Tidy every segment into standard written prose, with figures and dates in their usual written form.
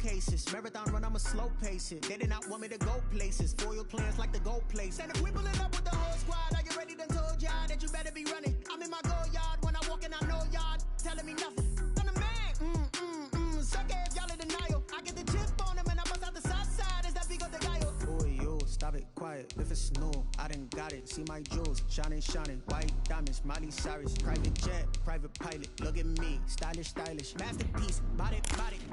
cases. Marathon run, I'ma slow pace it. They did not want me to go places. Foil plans like the gold place. And if we pulling up with the whole squad, are you ready? Done told y'all that you better be running. I'm in my go yard when I walk in, I know y'all telling me nothing. I'm the man. Suck it if y'all in denial. I get the chip on them and I bust out the south side. Is that Vigo de Gallo? Boy, yo, stop it, quiet. If it's new, I done got it. See my jewels, shining. White diamonds, Miley Cyrus. Private jet, private pilot. Look at me, stylish. Masterpiece, body,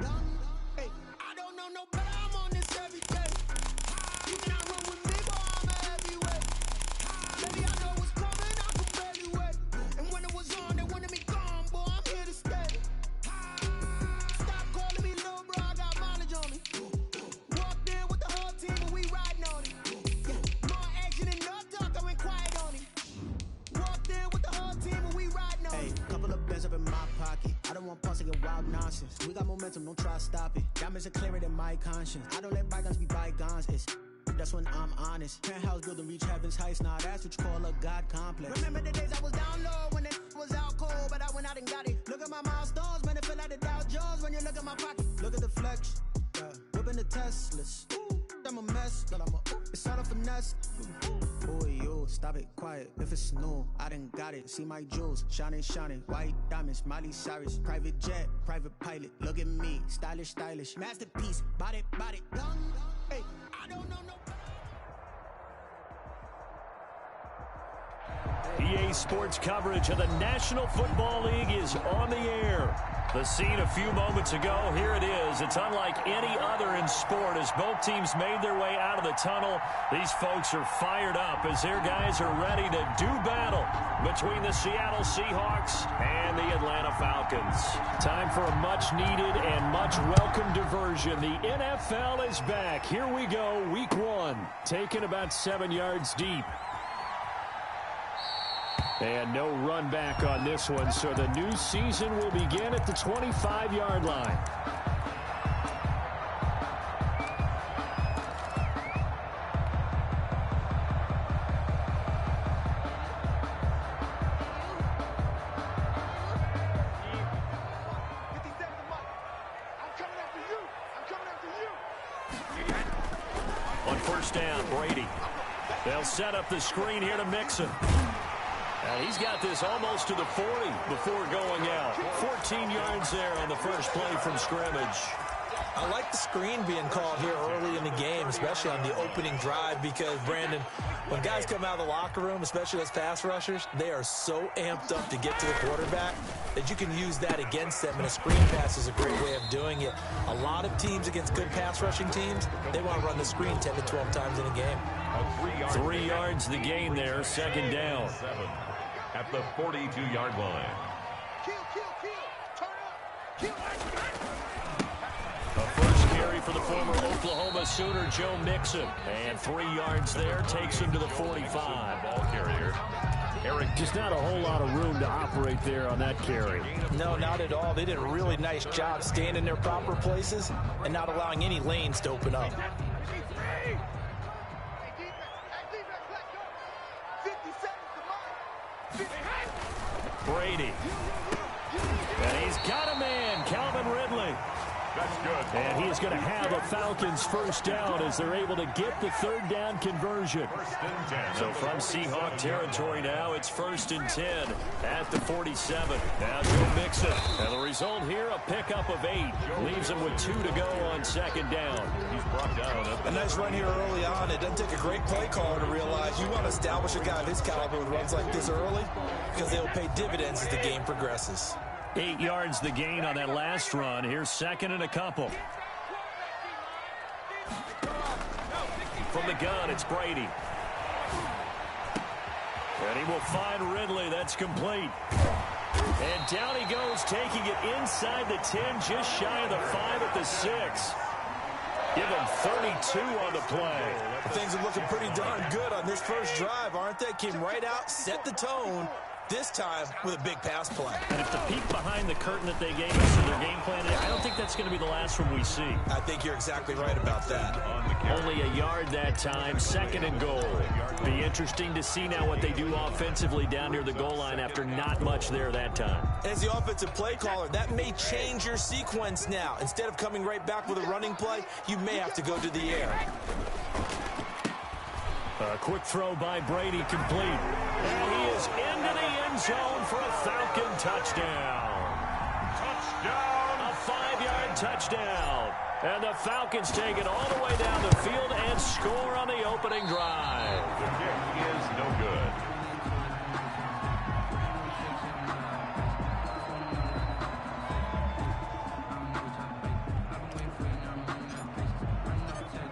young. Hey, I don't know no better. I'm on this every day. You cannot run with me, boy, I'm a heavyweight. Baby, I know what's coming, I can barely wait. And when it was on, they wanted me gone, boy, I'm here to stay. Stop calling me little bro, I got mileage on me. Walked in with the whole team, but we riding on it. Yeah, more action and no talk, I went quiet on it. Walked in with the whole team, but we riding on it. Hey, couple of bands up in my pocket. I don't want pause to get wild nonsense. We got momentum, don't try to stop it. Diamonds are clearer than my conscience. I don't let bygones be bygones. That's when I'm honest. Penthouse building, reach heaven's heights. Now that's what you call a God complex. Remember the days I was down low when it was out cold, but I went out and got it. Look at my milestones, man, it feel like the Dow Jones when you look at my pocket. Look at the flex, whipping the Teslas. I'm a mess, but it's all a finesse. Boy, yo, stop it, quiet. If it's new, I done got it. See my jewels, shining. White diamonds, Miley Cyrus. Private jet, private pilot. Look at me, stylish. Masterpiece, body, young. Hey, I don't know no. EA Sports coverage of the National Football League is on the air. The scene a few moments ago, here it is. It's unlike any other in sport as both teams made their way out of the tunnel. These folks are fired up as their guys are ready to do battle between the Seattle Seahawks and the Atlanta Falcons. Time for a much-needed and much-welcome diversion. The NFL is back. Here we go, week one, taken about 7 yards deep. And no run back on this one, so the new season will begin at the 25-yard line. On first down, Brady. They'll set up the screen here to Mixon. He's got this almost to the 40 before going out. 14 yards there on the first play from scrimmage. I like the screen being called here early in the game, especially on the opening drive, because, Brandon, when guys come out of the locker room, especially those pass rushers, they are so amped up to get to the quarterback that you can use that against them, and a screen pass is a great way of doing it. A lot of teams against good pass rushing teams, they want to run the screen 10 to 12 times in a game. 3 yards the gain there, second down. At the 42-yard line. The first carry for the former Oklahoma Sooner, Joe Mixon. And 3 yards there takes him to the 45. Ball carrier. Eric. Just not a whole lot of room to operate there on that carry. No, not at all. They did a really nice job staying in their proper places and not allowing any lanes to open up. Brady. And he's got a man, Calvin Ridley. That's good. And he is going to have a Falcons first down as they're able to get the third down conversion. So from Seahawk territory now, it's 1st and 10 at the 47. Now Joe Mixon. And the result here, a pickup of 8. Leaves him with 2 to go on second down. He's brought down. A nice run here early on. It doesn't take a great play caller to realize you want to establish a guy of his caliber with runs like this early because they'll pay dividends as the game progresses. 8 yards the gain on that last run. Here's second and a couple. From the gun, it's Brady. And he will find Ridley. That's complete. And down he goes, taking it inside the 10, just shy of the 5 at the 6. Give him 32 on the play. Things are looking pretty darn good on this first drive, aren't they? Came right out, set the tone, this time with a big pass play. And if the peek behind the curtain that they gave us in their game plan, I don't think that's going to be the last one we see. I think you're exactly right about that. Only a yard that time, 2nd and goal. Be interesting to see now what they do offensively down near the goal line after not much there that time. As the offensive play caller, that may change your sequence now. Instead of coming right back with a running play, you may have to go to the air. A quick throw by Brady, complete. And he is into the end zone for a Falcon touchdown. Touchdown! A 5-yard touchdown. And the Falcons take it all the way down the field and score on the opening drive. The kick is no good.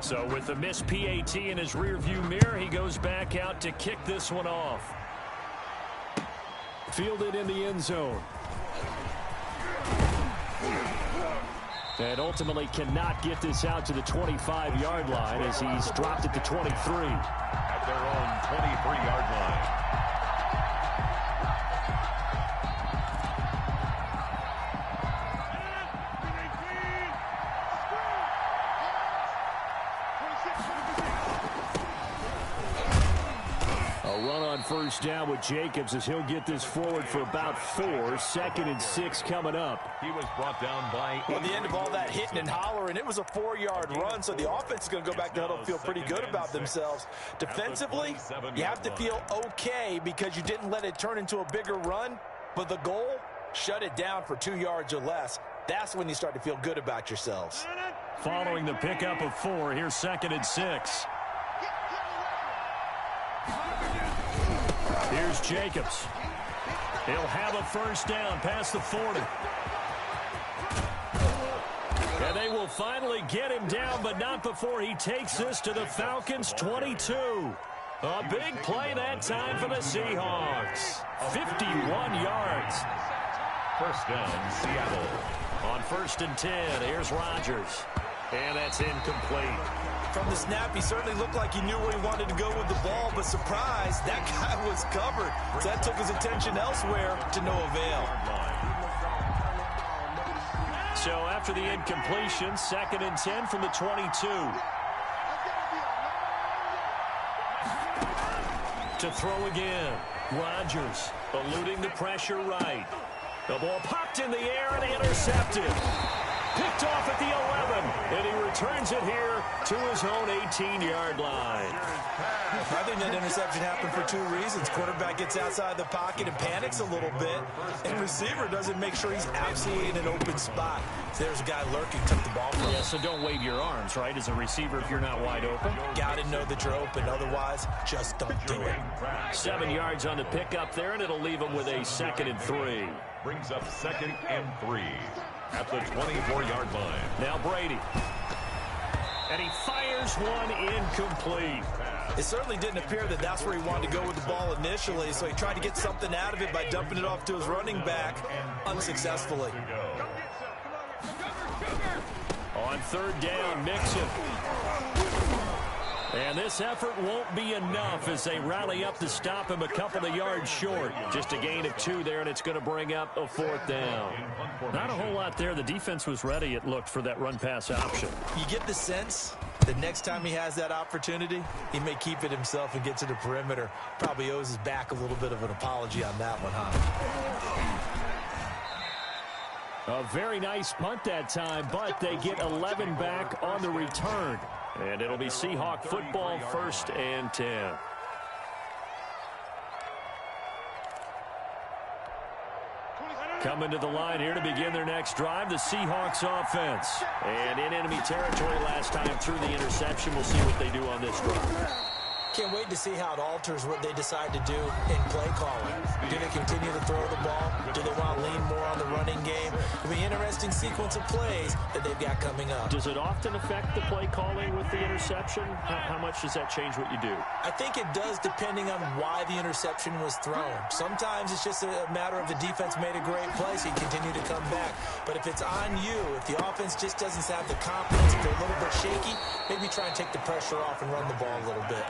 So with the missed PAT in his rearview mirror, he goes back out to kick this one off. Fielded in the end zone. And ultimately cannot get this out to the 25-yard line as he's dropped it to 23. At their own 23-yard line. First down with Jacobs as he'll get this forward for about 4. 2nd and 6 coming up. He was brought down by... At the end of all that hitting and hollering, it was a 4-yard run, so the offense is going to go back to huddle and feel pretty good about themselves. Defensively, you have to feel okay because you didn't let it turn into a bigger run, but the goal, shut it down for 2 yards or less. That's when you start to feel good about yourselves. Following the pickup of 4, here's 2nd and 6. Here's Jacobs. He'll have a first down past the 40. And they will finally get him down, but not before he takes this to the Falcons' 22. A big play that time for the Seahawks. 51 yards. First down, Seattle. On 1st and 10, here's Rodgers. And that's incomplete. From the snap, he certainly looked like he knew where he wanted to go with the ball, but surprise, that guy was covered. So that took his attention elsewhere to no avail. So after the incompletion, 2nd and 10 from the 22. To throw again. Rodgers eluding the pressure right. The ball popped in the air and intercepted. Picked off at the 11, and he returns it here to his own 18-yard line. I think that interception happened for 2 reasons. Quarterback gets outside the pocket and panics a little bit, and receiver doesn't make sure he's absolutely in an open spot. So there's a guy lurking, took the ball from him. Yeah, so don't wave your arms, right, as a receiver if you're not wide open. Got to know that you're open. Otherwise, just don't do it. 7 yards on the pickup there, and it'll leave him with a 2nd and 3. Brings up 2nd and 3. At the 24-yard line. Now Brady. And he fires one incomplete. It certainly didn't appear that that's where he wanted to go with the ball initially, so he tried to get something out of it by dumping it off to his running back unsuccessfully. On 3rd down, Mixon. And this effort won't be enough as they rally up to stop him a couple of yards short. Just a gain of 2 there, and it's going to bring up a 4th down. Not a whole lot there. The defense was ready, it looked, for that run-pass option. You get the sense that next time he has that opportunity, he may keep it himself and get to the perimeter. Probably owes his back a little bit of an apology on that one, huh? A very nice punt that time, but they get 11 back on the return. And it'll be Seahawk football, 1st and 10. Coming to the line here to begin their next drive, the Seahawks offense. And in enemy territory last time through the interception. We'll see what they do on this drive. Can't wait to see how it alters what they decide to do in play calling. Do they continue to throw the ball? Do they want to lean more on the running game? It'll be an interesting sequence of plays that they've got coming up. Does it often affect the play calling with the interception? How much does that change what you do? I think it does depending on why the interception was thrown. Sometimes it's just a matter of the defense made a great play, so you continue to come back. But if it's on you, if the offense just doesn't have the confidence, if they're a little bit shaky, maybe try and take the pressure off and run the ball a little bit.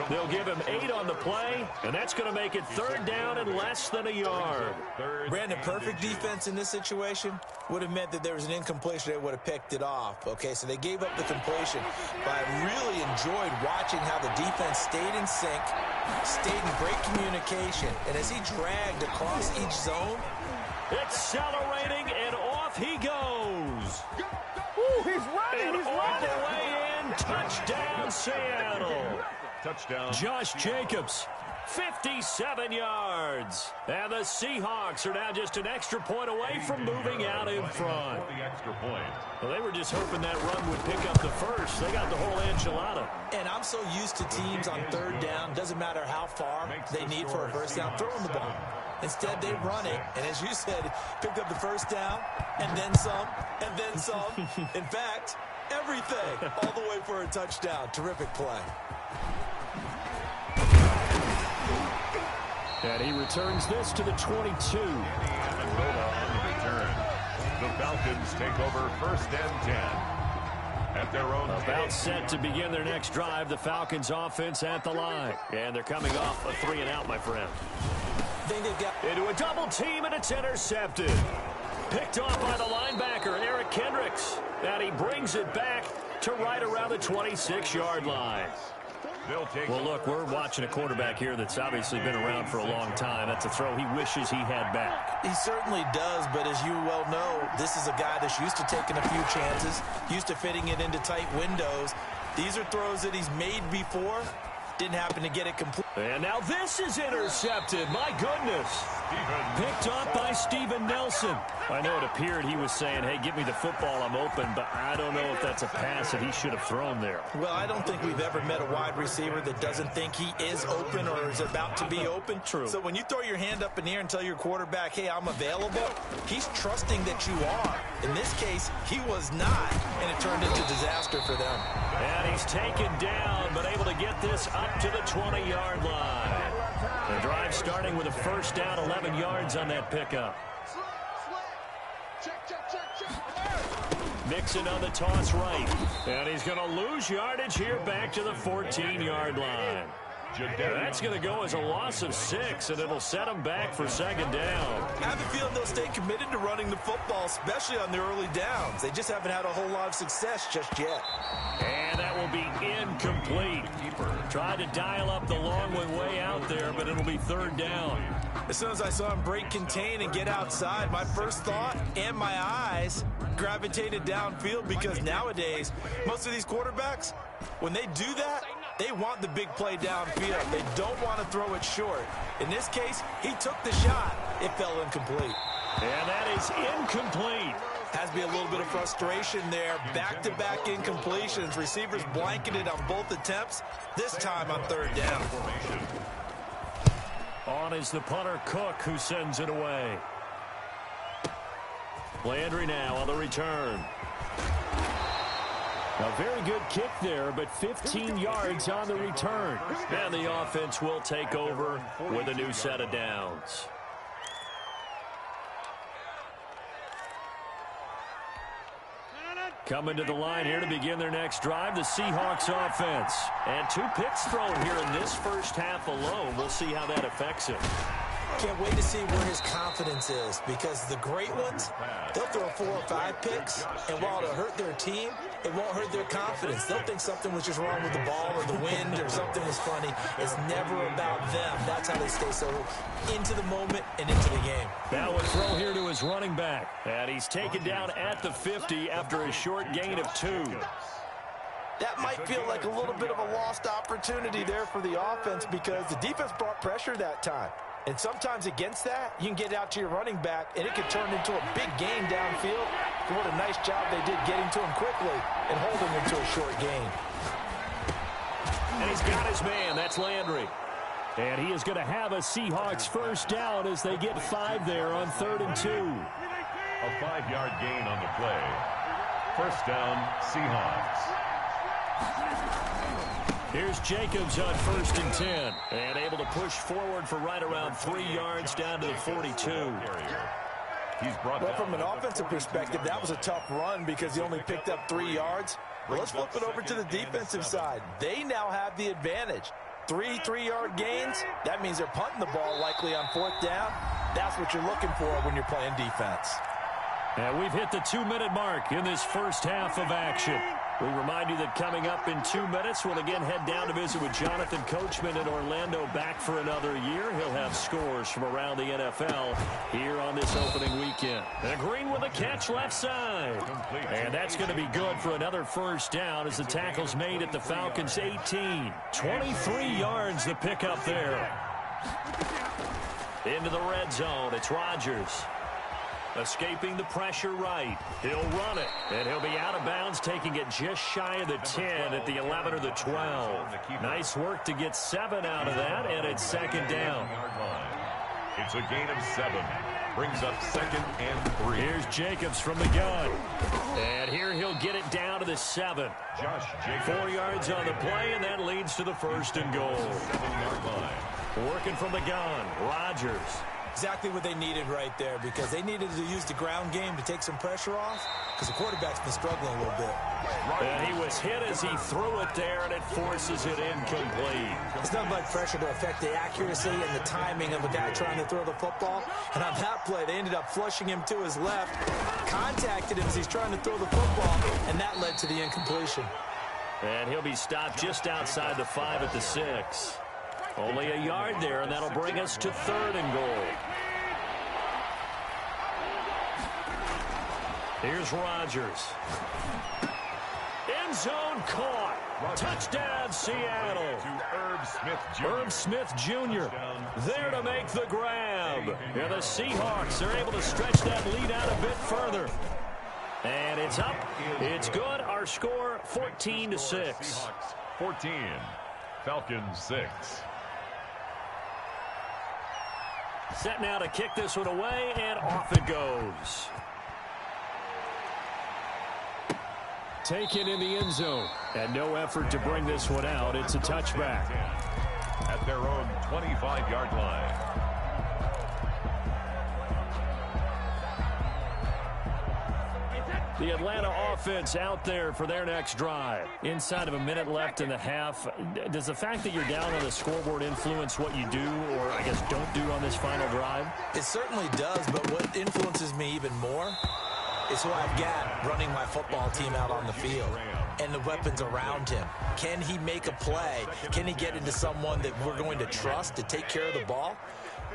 They'll give him 8 on the play, and that's going to make it 3rd down and less than a yard. Brandon, perfect defense in this situation would have meant that there was an incompletion. They would have picked it off. Okay, so they gave up the completion. But I really enjoyed watching how the defense stayed in sync, stayed in great communication. And as he dragged across each zone, accelerating, and off he goes. Ooh, he's running. And he's all running. the way in, touchdown Seattle. Touchdown. Josh Jacobs, 57 yards. And the Seahawks are now just an extra point away from moving out in front. For the extra point. Well, they were just hoping that run would pick up the first. They got the whole enchilada. and I'm so used to teams on 3rd down, doesn't matter how far they need for a first down, throwing the ball. Instead, they run it, and as you said, picked up the first down, and then some, and then some. In fact, everything, all the way for a touchdown. Terrific play. And he returns this to the 22. Amendola on the return. The Falcons take over 1st and 10. At their own About set to begin their next drive, the Falcons offense at the line. And they're coming off a 3-and-out, my friend. Think they've got Into a double team, and it's intercepted. Picked off by the linebacker, Eric Kendricks. And he brings it back to right around the 26-yard line. Well, look, we're watching a quarterback here that's obviously been around for a long time. That's a throw he wishes he had back. He certainly does, but as you well know, this is a guy that's used to taking a few chances, used to fitting it into tight windows. These are throws that he's made before. Didn't happen to get it complete. And now this is intercepted. My goodness. Picked off by Steven Nelson. I know it appeared he was saying, hey, give me the football, I'm open, but I don't know if that's a pass that he should have thrown there. Well, I don't think we've ever met a wide receiver that doesn't think he is open or is about to be open. True. So when you throw your hand up in the air and tell your quarterback, hey, I'm available, he's trusting that you are. In this case, he was not, and it turned into disaster for them. And he's taken down, but able to get this up to the 20-yard line. The drive starting with a first down, 11 yards on that pickup. Mixon on the toss right. And he's going to lose yardage here back to the 14-yard line. That's going to go as a loss of 6, and it'll set them back for 2nd down. I have a feeling they'll stay committed to running the football, especially on the early downs. They just haven't had a whole lot of success just yet. And that will be incomplete. Tried to dial up the long one way out there, but it'll be 3rd down. As soon as I saw him break contain and get outside, my first thought and my eyes gravitated downfield, because nowadays, most of these quarterbacks, when they do that, they want the big play downfield. They don't want to throw it short. In this case, he took the shot. It fell incomplete. And that is incomplete. Has to be a little bit of frustration there. Back-to-back incompletions. Receivers blanketed on both attempts, this time on 3rd down. On is the punter, Cook, who sends it away. Landry now on the return. A very good kick there, but 15 yards on the return. And the offense will take over with a new set of downs. Coming to the line here to begin their next drive, the Seahawks offense. And 2 picks thrown here in this first half alone. We'll see how that affects him. Can't wait to see where his confidence is, because the great ones, they'll throw 4 or 5 picks, and while it'll hurt their team, it won't hurt their confidence. They'll think something was just wrong with the ball or the wind or something was funny. It's never about them. That's how they stay so into the moment and into the game. Now a throw here to his running back. And he's taken down at the 50 after a short gain of 2. That might feel like a little bit of a lost opportunity there for the offense, because the defense brought pressure that time. And sometimes against that, you can get out to your running back, and it could turn into a big gain downfield. What a nice job they did getting to him quickly and holding him to a short gain. And he's got his man. That's Landry. And he is going to have a Seahawks first down as they get 5 there on 3rd and 2. A 5-yard gain on the play. First down, Seahawks. Here's Jacobs on 1st and 10. And able to push forward for right around 3 yards down to the 42. Well, from an offensive perspective, that was a tough run because he only picked up 3 yards. Well, let's flip it over to the defensive side. They now have the advantage. Three 3-yard gains, that means they're punting the ball likely on 4th down. That's what you're looking for when you're playing defense. And we've hit the 2-minute mark in this first half of action. We remind you that coming up in 2 minutes, we'll again head down to visit with Jonathan Coachman in Orlando, back for another year. He'll have scores from around the NFL here on this opening weekend. And Green with a catch left side. And that's going to be good for another first down as the tackle's made at the Falcons' 18. 23 yards the pickup there. Into the red zone, it's Rodgers. Escaping the pressure right. He'll run it, and he'll be out of bounds, taking it just shy of the 10 at the 11 or the 12. Nice work to get 7 out of that, and it's 2nd down. It's a gain of 7. Brings up 2nd and 3. Here's Jacobs from the gun. And here he'll get it down to the 7. Josh Jacobs. 4 yards on the play, and that leads to the 1st and goal. 7-yard line. Working from the gun, Rodgers. Exactly what they needed right there, because they needed to use the ground game to take some pressure off, because the quarterback's been struggling a little bit. And he was hit as he threw it there, and it forces it incomplete. It's nothing like pressure to affect the accuracy and the timing of a guy trying to throw the football. And on that play, they ended up flushing him to his left, contacted him as he's trying to throw the football, and that led to the incompletion. And he'll be stopped just outside the 5 at the 6. Only a yard there, and that'll bring us to 3rd and goal. Here's Rodgers. End zone caught. Touchdown, Seattle. To Herb Smith Jr. Herb Smith Jr. there to make the grab. And the Seahawks are able to stretch that lead out a bit further. And it's up. It's good. Our score, 14-6. 14. Falcons 6. Set now to kick this one away, and off it goes. Taken in the end zone, and no effort to bring this one out. It's a touchback. At their own 25-yard line. The Atlanta offense out there for their next drive. Inside of a minute left in the half, does the fact that you're down on the scoreboard influence what you do, or I guess don't do on this final drive? It certainly does, but what influences me even more is who I've got running my football team out on the field and the weapons around him. Can he make a play? Can he get into someone that we're going to trust to take care of the ball?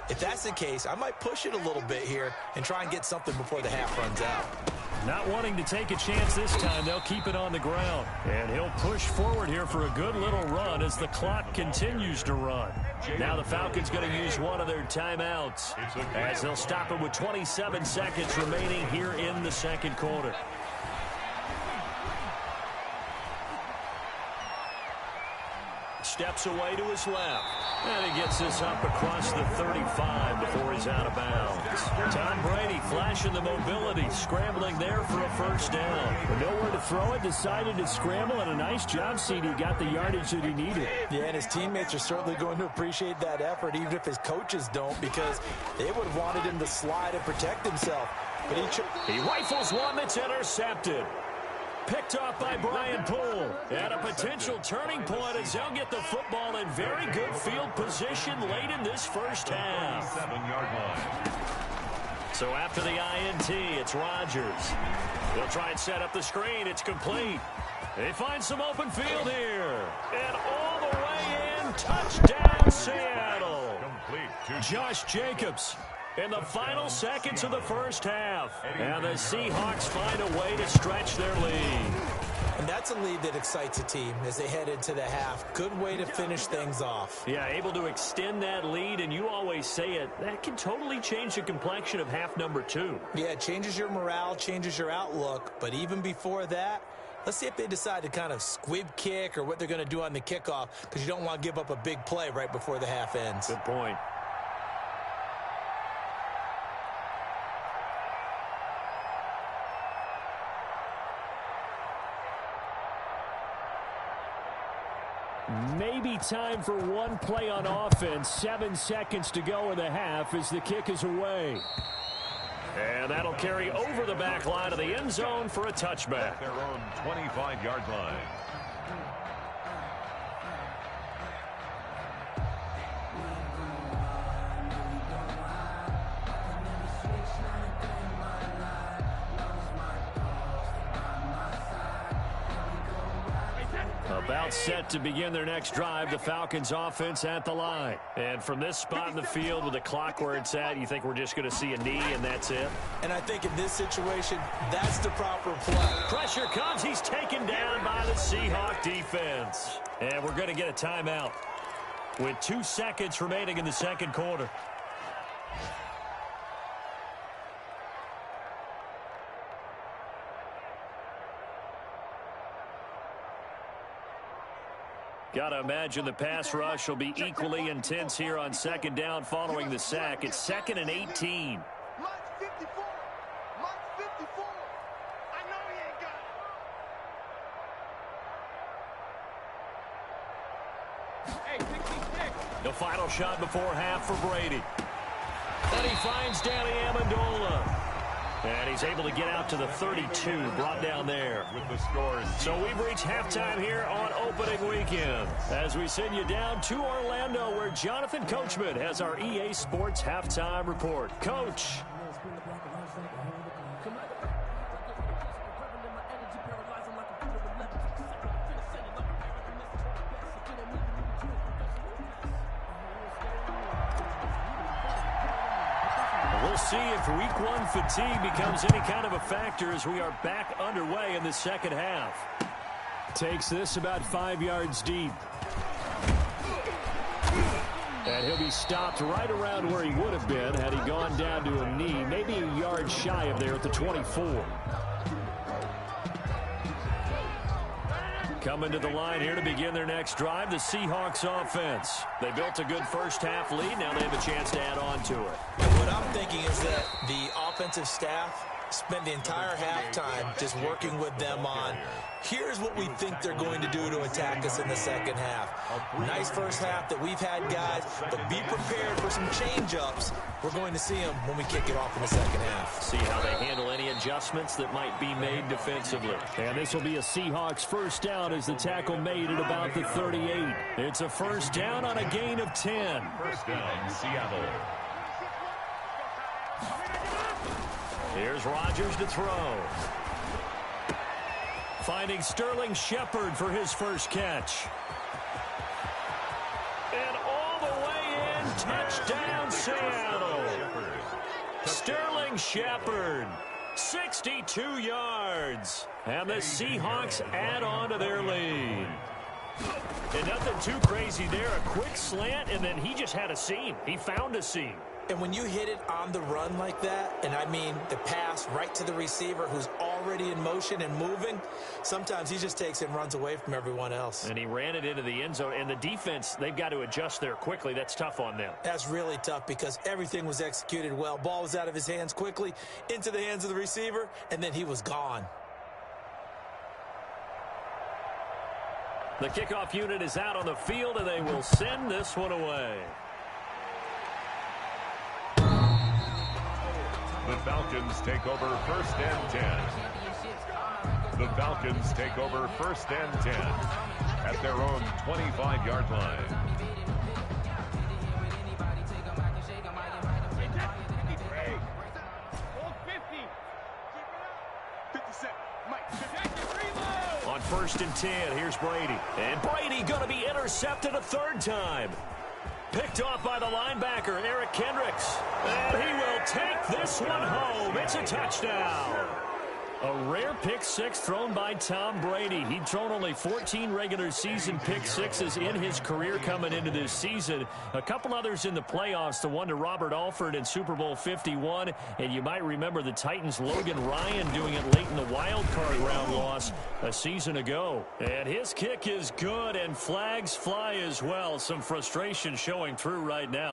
If that's the case, I might push it a little bit here and try and get something before the half runs out. Not wanting to take a chance this time, they'll keep it on the ground. And he'll push forward here for a good little run as the clock continues to run. Now the Falcons going to use one of their timeouts as they'll stop it with 27 seconds remaining here in the 2nd quarter. Steps away to his left. And he gets this up across the 35 before he's out of bounds. Tom Brady flashing the mobility, scrambling there for a 1st down. Nowhere to throw it, decided to scramble, and a nice job, CD. Got the yardage that he needed. Yeah, and his teammates are certainly going to appreciate that effort, even if his coaches don't, because they would have wanted him to slide and protect himself. But he rifles one that's intercepted. Picked off by Brian Poole. At a potential turning point as they'll get the football in very good field position late in this first half. 7-yard line. So after the INT, it's Rodgers. They'll try and set up the screen. It's complete. They find some open field here. And all the way in, touchdown Seattle. Complete. Josh Jacobs in the final seconds of the first half. And the Seahawks find a way to stretch their lead. And that's a lead that excites a team as they head into the half. Good way to finish things off. Yeah, able to extend that lead, and you always say it, that can totally change the complexion of half number 2. Yeah, it changes your morale, changes your outlook. But even before that, let's see if they decide to kind of squib kick or what they're going to do on the kickoff, because you don't want to give up a big play right before the half ends. Good point. Maybe time for one play on offense. 7 seconds to go in the half as the kick is away. And that'll carry over the back line of the end zone for a touchback. Their own 25-yard line. About set to begin their next drive, the Falcons offense at the line. And from this spot in the field with the clock where it's at, you think we're just going to see a knee and that's it? And I think in this situation, that's the proper play. Pressure comes. He's taken down by the Seahawk defense. And we're going to get a timeout with 2 seconds remaining in the second quarter. Got to imagine the pass rush will be equally intense here on second down following the sack. It's 2nd and 18. Mark 54. Mark 54. I know he ain't got it. Hey, 66. The final shot before half for Brady. And he finds Danny Amendola. And he's able to get out to the 32, brought down there. With the scores. So we've reached halftime here on opening weekend as we send you down to Orlando where Jonathan Coachman has our EA Sports halftime report. Coach. We'll see if week 1 fatigue becomes any kind of a factor as we are back underway in the second half. Takes this about 5 yards deep. And he'll be stopped right around where he would have been had he gone down to a knee, maybe a yard shy of there at the 24. Coming to the line here to begin their next drive, the Seahawks offense. They built a good first half lead. Now they have a chance to add on to it. And what I'm thinking is that the offensive staff spent the entire halftime just working with them on, here's what we think they're going to do to attack us in the second half. Nice first half that we've had, guys, but be prepared for some change-ups. We're going to see them when we kick it off in the second half. See how they handle any adjustments that might be made defensively. And this will be a Seahawks first down as the tackle made at about the 38. It's a first down on a gain of 10. First down, Seattle. Here's Rodgers to throw. Finding Sterling Shepard for his first catch. And all the way in, touchdown Seattle. Sterling Shepard, 62 yards. And the Seahawks add on to their lead. And nothing too crazy there. A quick slant, and then he just had a seam. He found a seam. And when you hit it on the run like that, and I mean the pass right to the receiver who's already in motion and moving, sometimes he just takes it and runs away from everyone else. And he ran it into the end zone. And the defense, they've got to adjust there quickly. That's tough on them. That's really tough because everything was executed well. Ball was out of his hands quickly, into the hands of the receiver, and then he was gone. The kickoff unit is out on the field, and they will send this one away. The Falcons take over 1st and 10. The Falcons take over 1st and 10 at their own 25-yard line. On 1st and 10, here's Brady. And Brady going to be intercepted a third time. Picked off by the linebacker, Eric Kendricks. And he will take this one home. It's a touchdown. A rare pick six thrown by Tom Brady. He'd thrown only 14 regular season pick sixes in his career coming into this season. A couple others in the playoffs, the one to Robert Alford in Super Bowl 51. And you might remember the Titans' Logan Ryan doing it late in the wild card round loss a season ago. And his kick is good, and flags fly as well. Some frustration showing through right now.